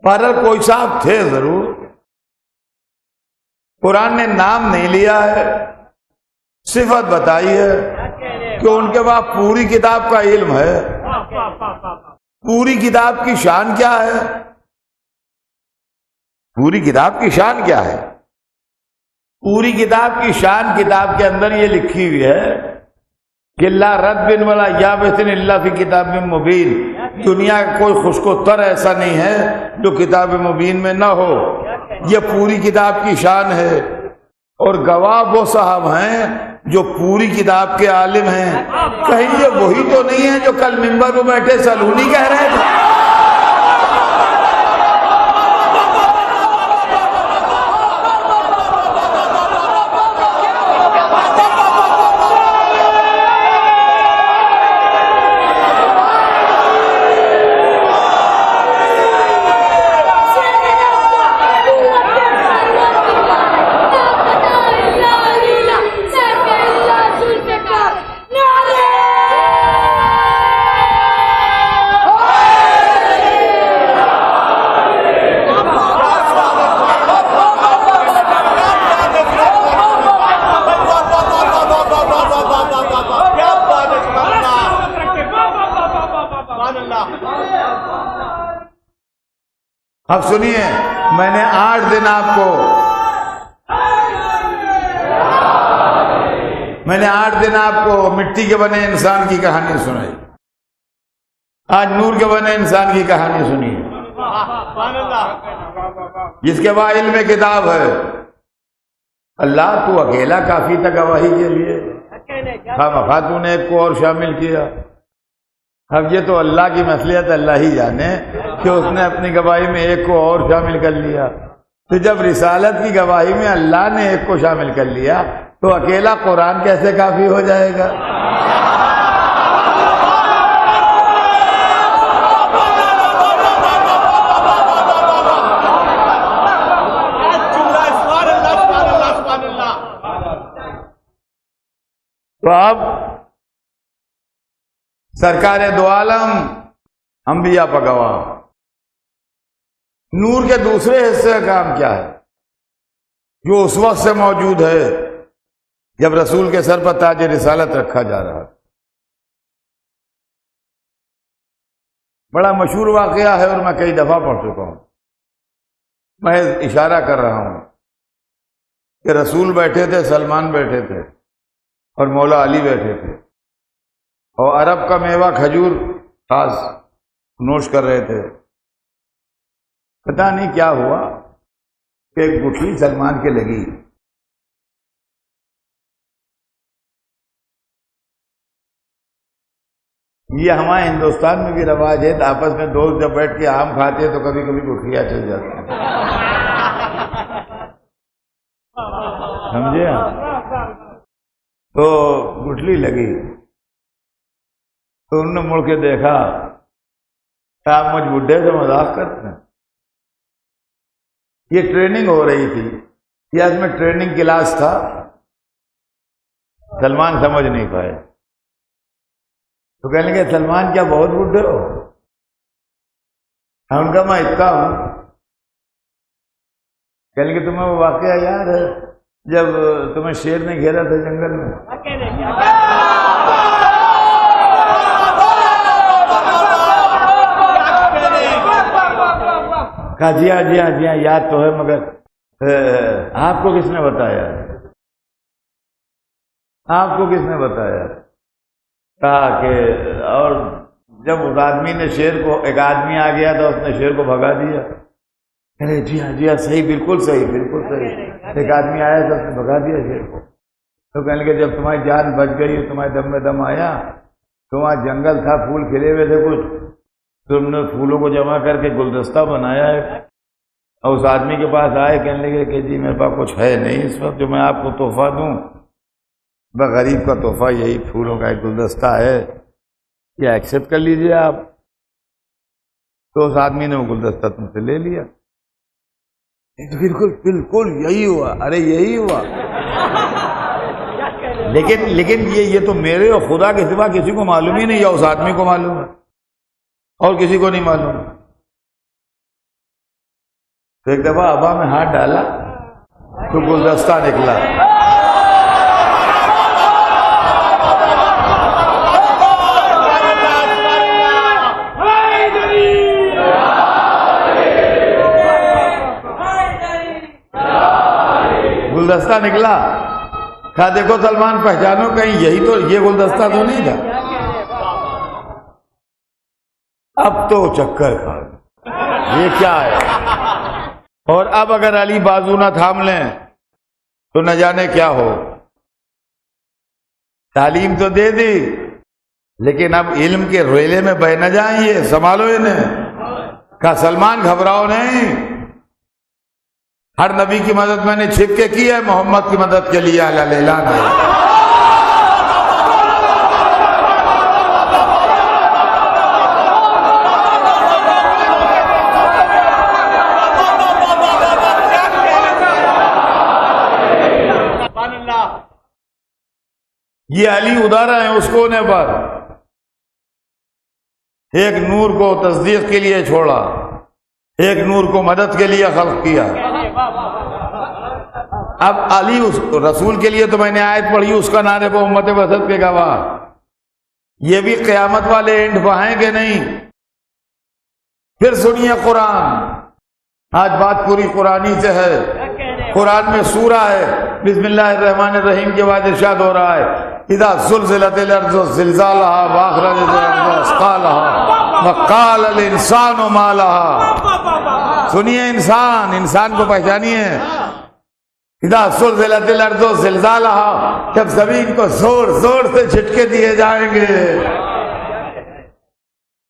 پر کوئی صاحب تھے ضرور، قرآن نے نام نہیں لیا ہے، صفت بتائی ہے کہ ان کے پاس پوری کتاب کا علم ہے۔ پوری کتاب کی شان کیا ہے؟ پوری کتاب کی شان کیا ہے؟ پوری کتاب کی شان کتاب کے اندر یہ لکھی ہوئی ہے کہ لا رد ولا یابس الا فی کتاب مبین، دنیا کا کوئی خشک و تر ایسا نہیں ہے جو کتاب مبین میں نہ ہو۔ یہ پوری کتاب کی شان ہے، اور گواہ وہ صاحب ہیں جو پوری کتاب کے عالم ہیں۔ کہیں یہ وہی تو نہیں ہے جو کل ممبر میں بیٹھے سلونی کہہ رہے تھے؟ اب سنیے، میں نے 8 دن آپ کو مٹی کے بنے انسان کی کہانی سنائی، آج نور کے بنے انسان کی کہانی سنیے، جس کے بعد علم کتاب ہے۔ اللہ تو اکیلا کافی تھا گواہی کے لیے، خواہ نے ایک کو اور شامل کیا۔ اب یہ تو اللہ کی مصلحت اللہ ہی جانے کہ اس نے اپنی گواہی میں ایک کو اور شامل کر لیا۔ تو جب رسالت کی گواہی میں اللہ نے ایک کو شامل کر لیا تو اکیلا قرآن کیسے کافی ہو جائے گا؟ تو اب سرکار دو عالم انبیاء پر گواہ، نور کے دوسرے حصے کا کام کیا ہے جو اس وقت سے موجود ہے جب رسول کے سر پر تاج رسالت رکھا جا رہا ہے۔ بڑا مشہور واقعہ ہے اور میں کئی دفعہ پڑھ چکا ہوں، میں اشارہ کر رہا ہوں کہ رسول بیٹھے تھے، سلمان بیٹھے تھے اور مولا علی بیٹھے تھے، اور عرب کا میوہ کھجور خاص نوش کر رہے تھے۔ پتہ نہیں کیا ہوا کہ ایک گٹھلی سلمان کے لگی، یہ ہمارے ہندوستان میں بھی رواج ہے، آپس میں دوست جب بیٹھ کے آم کھاتے تو کبھی کبھی گٹھلیاں چل جاتی ہیں، سمجھے؟ تو گٹھلی لگی تو انہوں نے مڑ کے دیکھا کہ آپ مجھ بڈھے سے مذاق کرتے ہیں۔ یہ ٹریننگ ہو رہی تھی، یہ اس میں ٹریننگ کلاس تھا، سلمان سمجھ نہیں پائے تو کہنے لگے سلمان کیا بہت بڈھے ہو؟ ان کا میں اتنا ہوں۔ کہنے لگے تمہیں وہ واقعہ یاد ہے جب تمہیں شیر نے گھیرا تھا جنگل میں؟ کہا جی ہاں جی ہاں جی ہاں یاد تو ہے، مگر آپ کو کس نے بتایا؟ آپ کو کس نے بتایا؟ کہا کہ اور جب اس آدمی نے شیر کو، ایک آدمی آ گیا تھا، اس نے شیر کو بھگا دیا۔ ارے جی ہاں صحیح، بالکل صحیح، بالکل صحیح، ایک آدمی آیا تھا، اس نے بھگا دیا شیر کو۔ تو کہنے لگے جب تمہاری جان بچ گئی، تمہارے دم میں دم آیا، تو وہاں جنگل تھا، پھول کھلے ہوئے تھے کچھ، تم نے پھولوں کو جمع کر کے گلدستہ بنایا ہے، اور اس آدمی کے پاس آئے، کہنے لگے کہ جی میرے پاس کچھ ہے نہیں اس وقت جو میں آپ کو تحفہ دوں، غریب کا تحفہ یہی پھولوں کا ایک گلدستہ ہے، یہ ایکسیپٹ کر لیجئے آپ۔ تو اس آدمی نے وہ گلدستہ تم سے لے لیا۔ بالکل بالکل یہی ہوا، ارے یہی ہوا، لیکن یہ تو میرے اور خدا کے سوا کسی کو معلوم ہی نہیں، یا اس آدمی کو معلوم ہے اور کسی کو نہیں معلوم۔ تو ایک دفعہ ہوا میں ہاتھ ڈالا تو گلدستہ نکلا۔ گلدستہ نکلا، کہا دیکھو سلمان پہچانو کہیں یہی تو، یہ گلدستہ تو نہیں تھا۔ اب تو چکر کھا یہ کیا ہے، اور اب اگر علی بازو نہ تھام لیں تو نہ جانے کیا ہو۔ تعلیم تو دے دی لیکن اب علم کے رویلے میں بہ نہ جائیں، یہ سنبھالو انہیں۔ کہا سلمان گھبراؤ نہیں، ہر نبی کی مدد میں نے چھپ کے کی ہے، محمد کی مدد کے لیے اعلان ہے۔ یہ علی ادارہ ہیں اس کونے پر، ایک نور کو تصدیق کے لیے چھوڑا، ایک نور کو مدد کے لیے خلق کیا۔ اب علی اس رسول کے لیے تو میں نے آیت پڑھی، اس کا نعرے پہ امت وسط کے گواہ، یہ بھی قیامت والے اینڈ پہ ہیں کہ نہیں؟ پھر سنیے قرآن، آج بات پوری قرآنی سے ہے۔ قرآن میں سورہ ہے، بسم اللہ الرحمن الرحیم کے بعد ارشاد ہو رہا ہے اذا زلزلت الارض زلزالها واخرجت الارض اثقالها وقال الانسان ما لها۔ سنیے انسان کو پہچانیے۔ اذا زلزلت الارض زلزالها، جب زمین کو زور زور سے جھٹکے دیے جائیں گے۔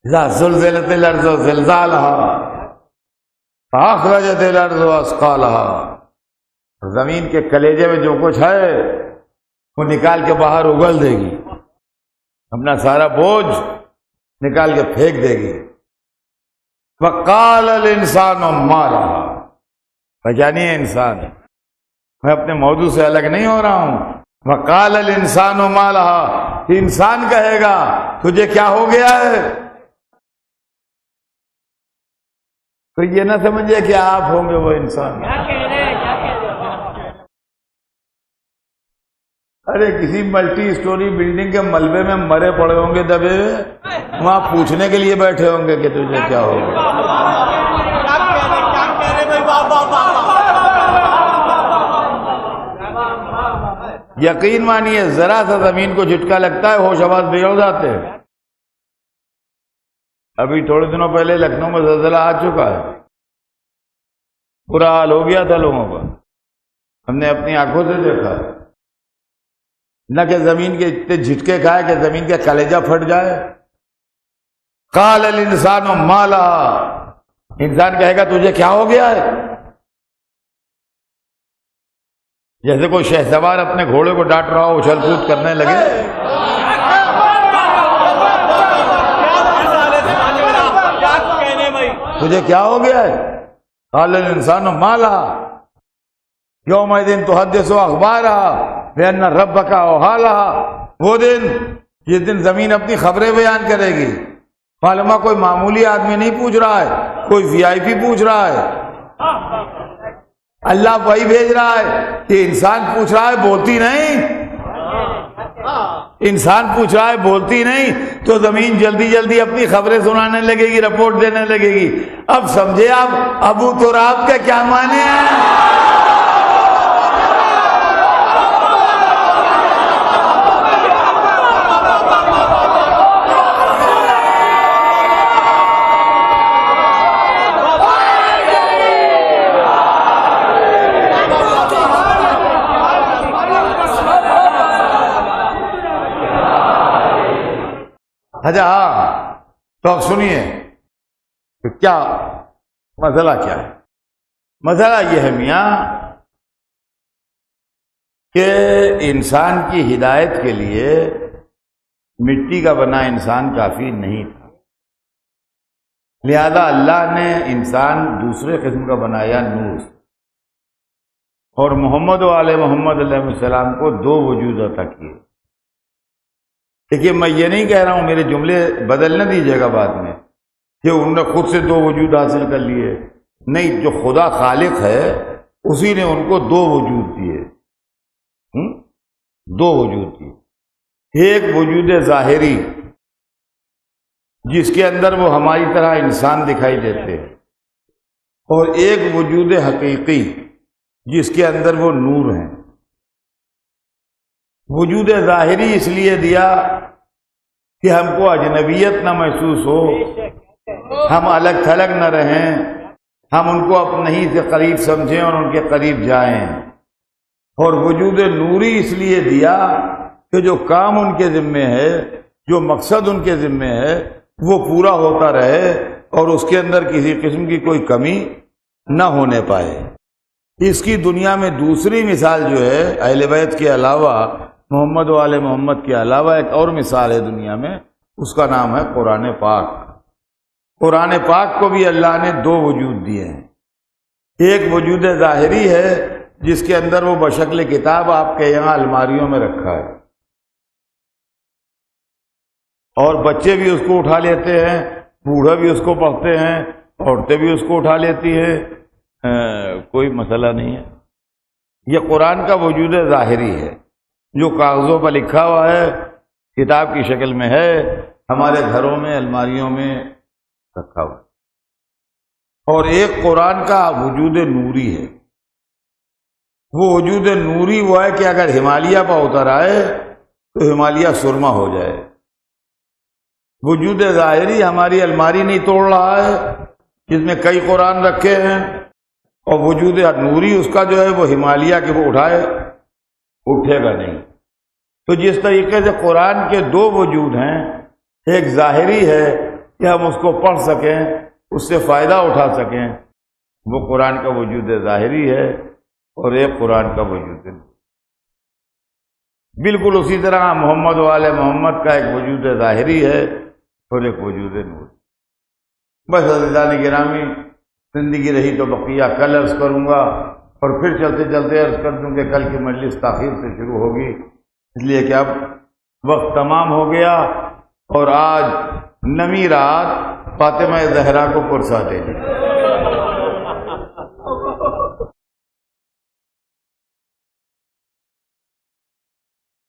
اذا زلزلت الارض زلزالها فاخرجت الارض اثقالها، زمین کے کلیجے میں جو کچھ ہے وہ نکال کے باہر اگل دے گی، اپنا سارا بوجھ نکال کے پھینک دے گی۔ وقال الانسان ما لها، پہچانیے انسان، میں اپنے موضوع سے الگ نہیں ہو رہا ہوں۔ وقال الانسان ما لها، کہ انسان کہے گا تجھے کیا ہو گیا ہے؟ تو یہ نہ سمجھے کہ آپ ہوں گے وہ انسان۔ ارے کسی ملٹی سٹوری بلڈنگ کے ملبے میں مرے پڑے ہوں گے دبے، وہاں پوچھنے کے لیے بیٹھے ہوں گے کہ تجھے کیا ہو گیا۔ یقین مانیے ذرا سا زمین کو جھٹکا لگتا ہے ہوش آواز بگڑ جاتے ہیں۔ ابھی تھوڑے دنوں پہلے لکھنؤ میں زلزلہ آ چکا ہے، برا حال ہو گیا تھا لوگوں کا، ہم نے اپنی آنکھوں سے دیکھا، نہ کہ زمین کے اتنے جھٹکے کھائے کہ زمین کا کلیجہ پھٹ جائے۔ قال الانسان ما لها، انسان کہے گا تجھے کیا ہو گیا ہے؟ جیسے کوئی شہسوار اپنے گھوڑے کو ڈانٹ رہا ہو، اچھل کود کرنے لگے۔ تجھے کیا ہو گیا ہے؟ قال الانسان ما لها یومئذ تحدث اخبارها بأن ربك اوحى لها، وہ دن جس دن زمین اپنی خبریں بیان کرے گی۔ معلومہ کوئی معمولی آدمی نہیں پوچھ رہا ہے، کوئی وی آئی پی پوچھ رہا ہے، اللہ وہی بھیج رہا ہے کہ انسان پوچھ رہا ہے بولتی نہیں، انسان پوچھ رہا ہے بولتی نہیں، تو زمین جلدی جلدی اپنی خبریں سنانے لگے گی، رپورٹ دینے لگے گی۔ اب سمجھے آپ ابو تراب کا کیا معنی ہے؟ اچھا ہاں، تو اب سنیے کہ کیا مسئلہ کیا ہے۔ مسئلہ یہ ہے میاں کہ انسان کی ہدایت کے لیے مٹی کا بنا انسان کافی نہیں تھا، لہذا اللہ نے انسان دوسرے قسم کا بنایا نور، اور محمد و آل محمد علیہ السلام کو دو وجود عطا کیے۔ دیکھیے میں یہ نہیں کہہ رہا ہوں، میرے جملے بدل نہ دیجیے گا بعد میں کہ انہوں نے خود سے دو وجود حاصل کر لیے، نہیں، جو خدا خالق ہے اسی نے ان کو دو وجود دیے، دو وجود دیے۔ ایک وجود ظاہری جس کے اندر وہ ہماری طرح انسان دکھائی دیتے ہیں، اور ایک وجود حقیقی جس کے اندر وہ نور ہیں۔ وجود ظاہری اس لیے دیا کہ ہم کو اجنبیت نہ محسوس ہو، ہم الگ تھلگ نہ رہیں، ہم ان کو اپنے ہی سے قریب سمجھیں اور ان کے قریب جائیں۔ اور وجود نوری اس لیے دیا کہ جو کام ان کے ذمے ہے، جو مقصد ان کے ذمے ہے، وہ پورا ہوتا رہے اور اس کے اندر کسی قسم کی کوئی کمی نہ ہونے پائے۔ اس کی دنیا میں دوسری مثال جو ہے اہل بیت کے علاوہ، محمد و آل محمد کے علاوہ ایک اور مثال ہے دنیا میں، اس کا نام ہے قرآن پاک۔ قرآن پاک کو بھی اللہ نے دو وجود دیے ہیں۔ ایک وجود ظاہری ہے جس کے اندر وہ بشکل کتاب آپ کے یہاں الماریوں میں رکھا ہے، اور بچے بھی اس کو اٹھا لیتے ہیں، بوڑھا بھی اس کو پڑھتے ہیں، عورتیں بھی اس کو اٹھا لیتی ہیں، کوئی مسئلہ نہیں ہے۔ یہ قرآن کا وجود ظاہری ہے جو کاغذوں پر لکھا ہوا ہے، کتاب کی شکل میں ہے، ہمارے گھروں میں الماریوں میں رکھا ہوا ہے۔ اور ایک قرآن کا وجود نوری ہے۔ وہ وجود نوری وہ ہے کہ اگر ہمالیہ پر اتر آئے تو ہمالیہ سرما ہو جائے۔ وجود ظاہری ہماری الماری نہیں توڑ رہا ہے جس میں کئی قرآن رکھے ہیں، اور وجود نوری اس کا جو ہے وہ ہمالیہ کے وہ اٹھے گا نہیں۔ تو جس طریقے سے قرآن کے دو وجود ہیں، ایک ظاہری ہے کہ ہم اس کو پڑھ سکیں، اس سے فائدہ اٹھا سکیں، وہ قرآن کا وجود ظاہری ہے، اور ایک قرآن کا وجود ہے۔ بالکل اسی طرح محمد والے محمد کا ایک وجود ظاہری ہے اور ایک وجود نور۔ بس عزیزان گرامی، زندگی رہی تو بقیہ کل عرض کروں گا، اور پھر چلتے چلتے عرض کر دوں کہ کل کی مجلس تاخیر سے شروع ہوگی، اس لیے کہ اب وقت تمام ہو گیا، اور آج نویں رات فاطمہ زہرا کو پرسا دے دی۔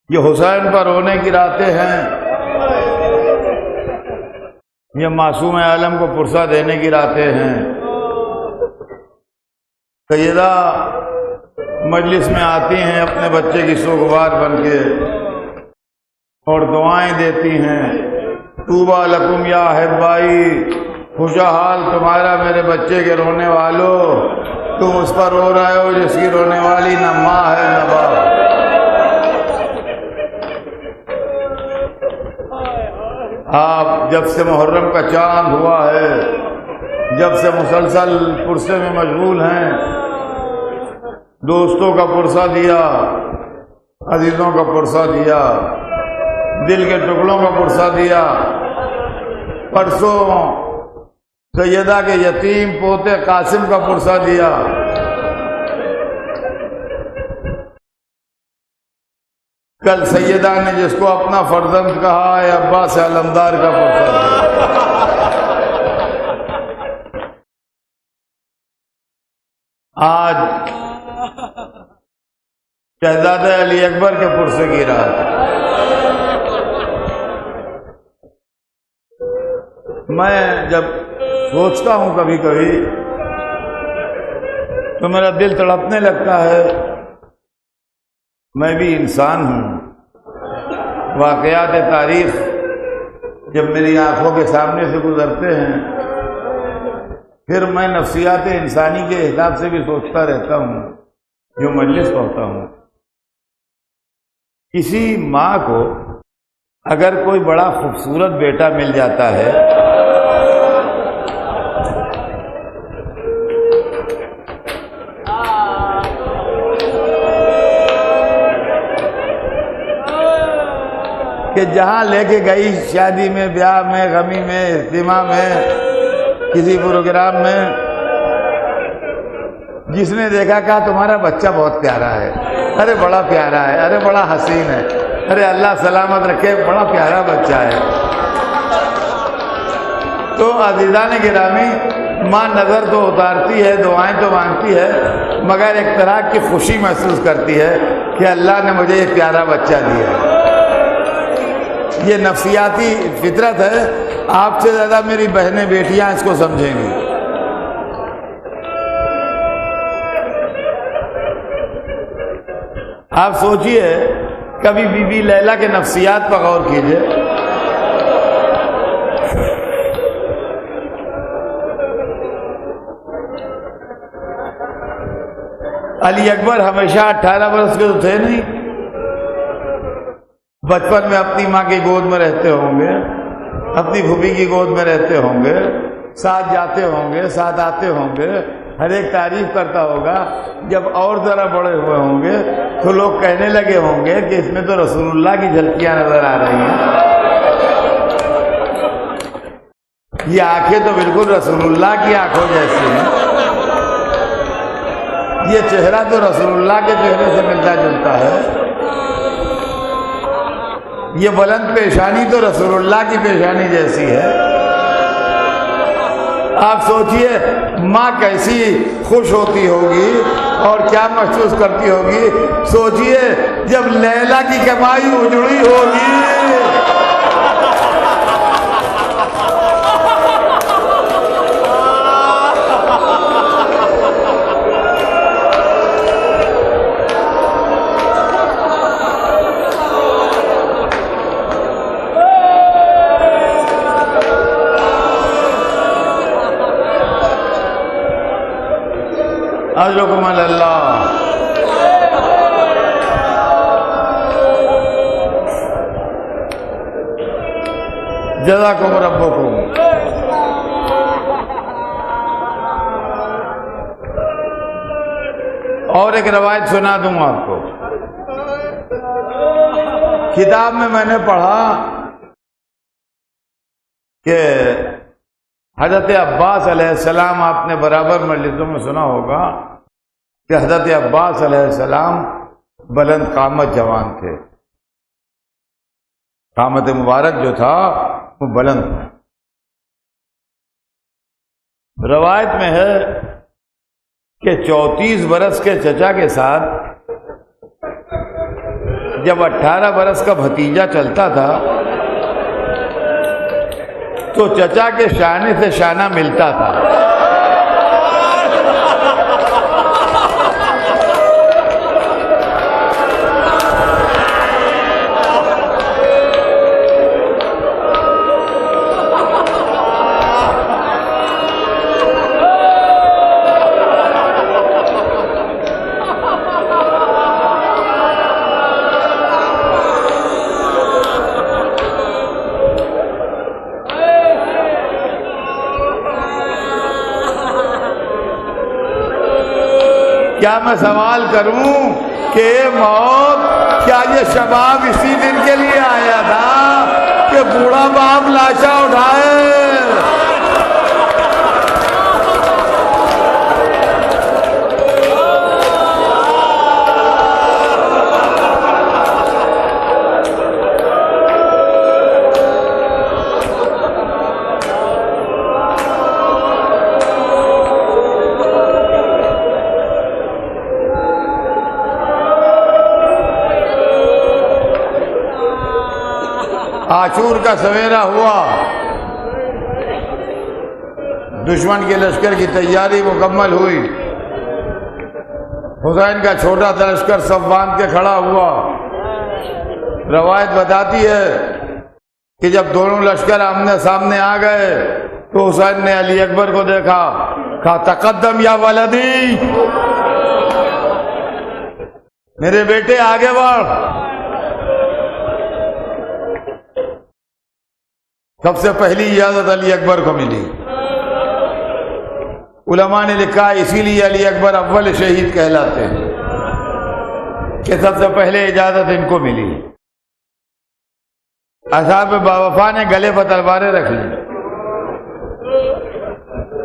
یہ حسین پر رونے کی راتیں ہیں، یہ معصوم عالم کو پرسا دینے کی راتیں ہیں۔ سیدہ مجلس میں آتی ہیں اپنے بچے کی سوگوار بن کے، اور دعائیں دیتی ہیں، طوبیٰ لکم یا احبائی، خوشا حال تمہارا میرے بچے کے رونے والوں، تم اس پر رو رہے ہو جس کی رونے والی نہ ماں ہے نہ باپ۔ آپ جب سے محرم کا چاند ہوا ہے، جب سے مسلسل پرسے میں مشغول ہیں، دوستوں کا پرسہ دیا، عزیزوں کا پرسہ دیا، دل کے ٹکڑوں کا پرسہ دیا، پرسوں سیدہ کے یتیم پوتے قاسم کا پرسہ دیا، کل سیدہ نے جس کو اپنا فرزند کہا ہے عباس علمدار کا پرسہ دیا۔ آج شہزادہ علی اکبر کے پرسے کی رات ہے۔ میں جب سوچتا ہوں کبھی کبھی تو میرا دل تڑپنے لگتا ہے، میں بھی انسان ہوں، واقعات تاریخ جب میری آنکھوں کے سامنے سے گزرتے ہیں، پھر میں نفسیات انسانی کے حساب سے بھی سوچتا رہتا ہوں، جو مجلس پڑھتا ہوں۔ کسی ماں کو اگر کوئی بڑا خوبصورت بیٹا مل جاتا ہے کہ جہاں لے کے گئی شادی میں، بیاہ میں، غمی میں، اجتماع میں، کسی پروگرام میں، جس نے دیکھا کہا تمہارا بچہ بہت پیارا ہے، ارے بڑا پیارا ہے، ارے بڑا حسین ہے، ارے اللہ سلامت رکھے، بڑا پیارا بچہ ہے۔ تو عزیزان گرامی، ماں نظر تو اتارتی ہے، دعائیں تو مانگتی ہے، مگر ایک طرح کی خوشی محسوس کرتی ہے کہ اللہ نے مجھے یہ پیارا بچہ دیا ہے۔ یہ نفسیاتی فطرت ہے، آپ سے زیادہ میری بہنیں بیٹیاں اس کو سمجھیں گی۔ آپ سوچئے، کبھی بی بی لیلا کے نفسیات پر غور کیجئے۔ علی اکبر ہمیشہ 18 برس کے تو تھے نہیں، بچپن میں اپنی ماں کی گود میں رہتے ہوں گے، اپنی پھوپھی کی گود میں رہتے ہوں گے، ساتھ جاتے ہوں گے، ساتھ آتے ہوں گے، ہر ایک تعریف کرتا ہوگا۔ جب اور ذرا بڑے ہوئے ہوں گے تو لوگ کہنے لگے ہوں گے کہ اس میں تو رسول اللہ کی جھلکیاں نظر آ رہی ہیں، یہ آنکھیں تو بالکل رسول اللہ کی آنکھوں جیسی ہیں، یہ چہرہ تو رسول اللہ کے چہرے سے ملتا جلتا ہے، یہ بلند پیشانی تو رسول اللہ کی پیشانی جیسی ہے۔ آپ سوچئے ماں کیسی خوش ہوتی ہوگی اور کیا محسوس کرتی ہوگی۔ سوچئے جب لیلا کی کمائی اجڑی ہوگی، اجرکم علی اللہ. جزاکم ربکم. اور ایک روایت سنا دوں آپ کو. کتاب میں میں نے پڑھا کہ حضرت عباس علیہ السلام، آپ نے برابر مجلسوں میں سنا ہوگا کہ حضرت عباس علیہ السلام بلند قامت جوان تھے. قامت مبارک جو تھا وہ بلند تھا. روایت میں ہے کہ 34 برس کے چچا کے ساتھ جب 18 برس کا بھتیجا چلتا تھا تو چچا کے شانے سے شانہ ملتا تھا. کیا میں سوال کروں کہ اے موت، کیا یہ شباب اسی دن کے لیے آیا تھا کہ بوڑھا باپ لاشا اٹھائے؟ عاشور کا سویرا ہوا، دشمن کے لشکر کی تیاری مکمل ہوئی. حسین کا چھوٹا سا لشکر سب باندھ کے کھڑا ہوا. روایت بتاتی ہے کہ جب دونوں لشکر آمنے سامنے آ گئے تو حسین نے علی اکبر کو دیکھا، کہا تقدم یا ولدی، میرے بیٹے آگے بڑھ. سب سے پہلی اجازت علی اکبر کو ملی. علماء نے لکھا اسی لیے علی اکبر اول شہید کہلاتے ہیں کہ سب سے پہلے اجازت ان کو ملی. اصحاب باوفا نے گلے پر تلواریں رکھ لی.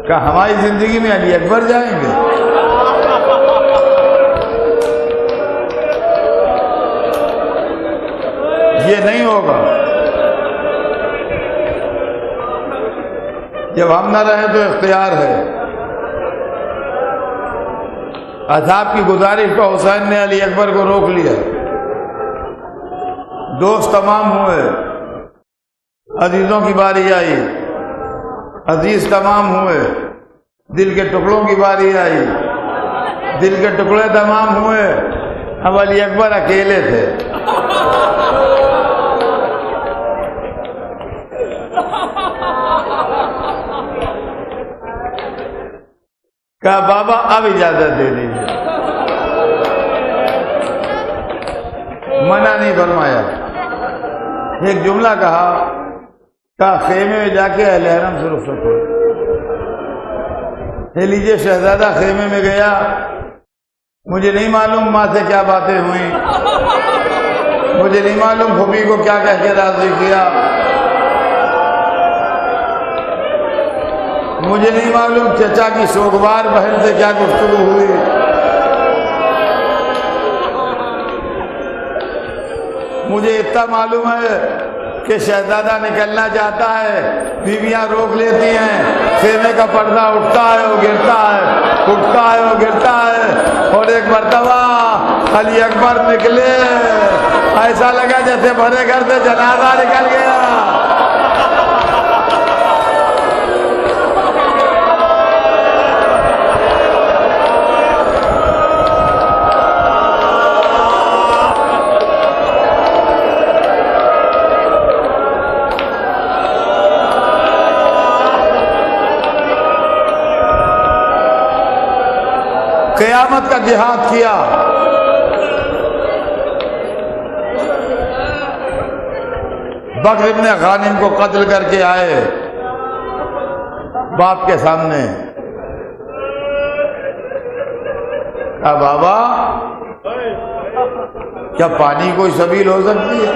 کہا ہماری زندگی میں علی اکبر جائیں گے؟ یہ نہیں ہوگا. جب ہم نہ رہے تو اختیار ہے. اصحاب کی گزارش پر حسین نے علی اکبر کو روک لیا. دوست تمام ہوئے، عزیزوں کی باری آئی. عزیز تمام ہوئے، دل کے ٹکڑوں کی باری آئی. دل کے ٹکڑے تمام ہوئے، اب علی اکبر اکیلے تھے. کہا بابا اب اجازت دے دیجیے. منع نہیں فرمایا. ایک جملہ کہا خیمے میں جا کے اہل حرم سے رخصت ہو. لیجیے شہزادہ خیمے میں گیا. مجھے نہیں معلوم ماں سے کیا باتیں ہوئیں، مجھے نہیں معلوم پھوپھی کو کیا کہہ کے راضی کیا، مجھے نہیں معلوم چچا کی سوگوار بہن سے کیا گفتگو ہوئی. مجھے اتنا معلوم ہے کہ شہزادہ نکلنا چاہتا ہے، بیویاں روک لیتی ہیں، خیمے کا پردہ اٹھتا ہے وہ گرتا ہے، اٹھتا ہے وہ گرتا ہے. اور ایک مرتبہ علی اکبر نکلے، ایسا لگا جیسے بھرے گھر سے جنازہ نکل گیا. قیامت کا جہاد کیا۔ بکر ابن غانم کو قتل کر کے آئے باپ کے سامنے، کہا بابا کیا پانی کوئی سبیل ہو سکتی ہے؟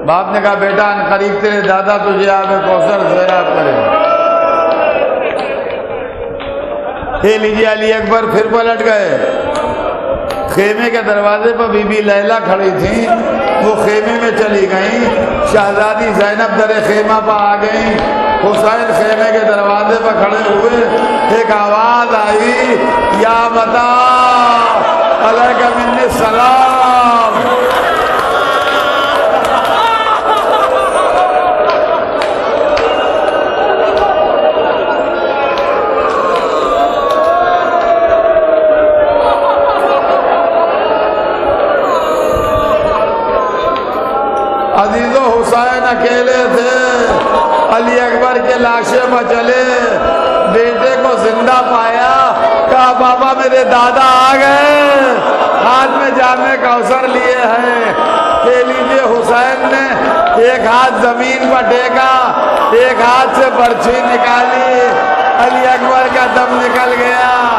باپ نے کہا بیٹا ان قریب تیرے دادا تجھے آب کوثر سیراب کرے۔ یہ لیجیے علی اکبر پھر پلٹ گئے۔ خیمے کے دروازے پر بی بی لیلا کھڑی تھیں، وہ خیمے میں چلی گئیں۔ شہزادی زینب در خیمہ پر آ گئیں، حسین خیمے کے دروازے پر کھڑے ہوئے۔ ایک آواز آئی، یا بتا علیک منی السلام۔ عزیز و حسین اکیلے تھے، علی اکبر کے لاشے پر چلے، بیٹے کو زندہ پایا، کہا بابا میرے دادا آ گئے، ہاتھ میں جامِ کوثر لیے ہیں۔ کہ لیجیے حسین نے ایک ہاتھ زمین پر ٹیکا، ایک ہاتھ سے برچھی نکالی، علی اکبر کا دم نکل گیا۔